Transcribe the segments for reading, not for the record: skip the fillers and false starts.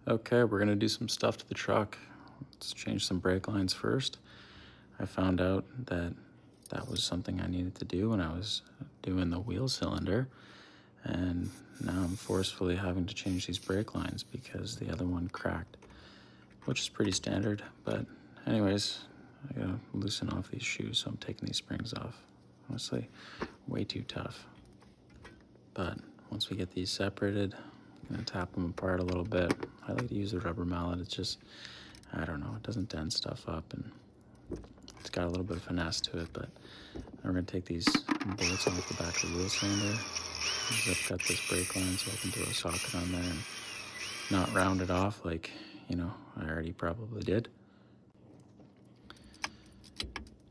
Okay, we're gonna do some stuff to the truck. Let's change some brake lines first. I found out that that was something I needed to do when I was doing the wheel cylinder, and now I'm forcefully having to change these brake lines because the other one cracked, which is pretty standard. But anyways, I gotta loosen off these shoes, so I'm taking these springs off. Honestly, way too tough. But once we get these separated, I'm gonna tap them apart a little bit. I like to use the rubber mallet. It's just, I don't know, it doesn't dent stuff up, and it's got a little bit of finesse to it. But we're gonna take these bolts off the back of the wheel cylinder, zip cut this brake line so I can throw a socket on there and not round it off like, I already probably did.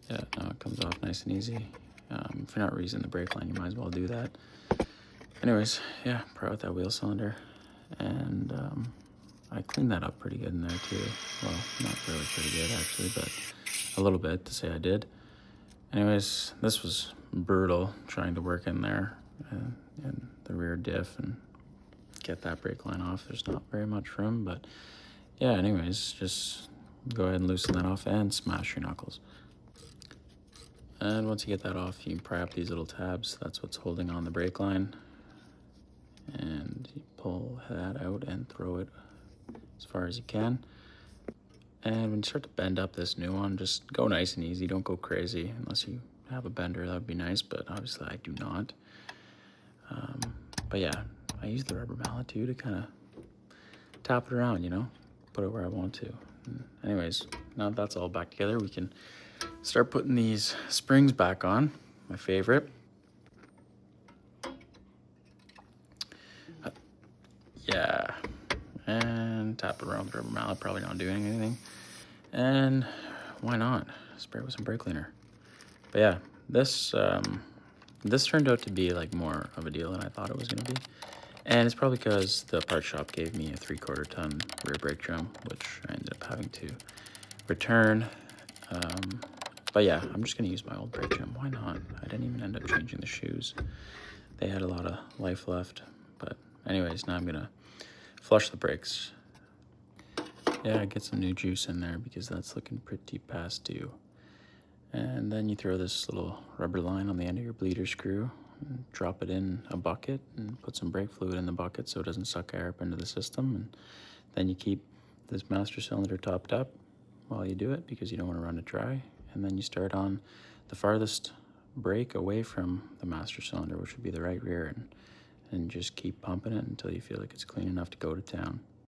Yeah, now it comes off nice and easy. If you're not reusing the brake line, you might as well do that. Anyways, yeah, proud with that wheel cylinder. And I cleaned that up pretty good in there too. Well, not really pretty good actually, but a little bit to say I did. Anyways, this was brutal trying to work in there in the rear diff and get that brake line off. There's not very much room, but yeah, anyways, just go ahead and loosen that off and smash your knuckles. And once you get that off, you can pry up these little tabs. That's what's holding on the brake line. And you pull that out and throw it as far as you can. And when you start to bend up this new one, just go nice and easy. Don't go crazy unless you have a bender. That would be nice, but obviously I do not. But yeah, I use the rubber mallet too to kind of tap it around, put it where I want to. Anyways, now that that's all back together, we can start putting these springs back on, my favorite. Yeah, and tap it around with the rubber mallet, probably not doing anything. And why not? Spray it with some brake cleaner. But yeah, this turned out to be like more of a deal than I thought it was gonna be. And it's probably because the part shop gave me a 3/4 ton rear brake drum, which I ended up having to return. But yeah, I'm just gonna use my old brake drum. Why not? I didn't even end up changing the shoes. They had a lot of life left. But anyways, now I'm gonna flush the brakes. Yeah, get some new juice in there because that's looking pretty past due. And then you throw this little rubber line on the end of your bleeder screw and drop it in a bucket and put some brake fluid in the bucket so it doesn't suck air up into the system. And then you keep this master cylinder topped up while you do it because you don't want to run it dry. And then you start on the farthest brake away from the master cylinder, which would be the right rear, and just keep pumping it until you feel like it's clean enough to go to town.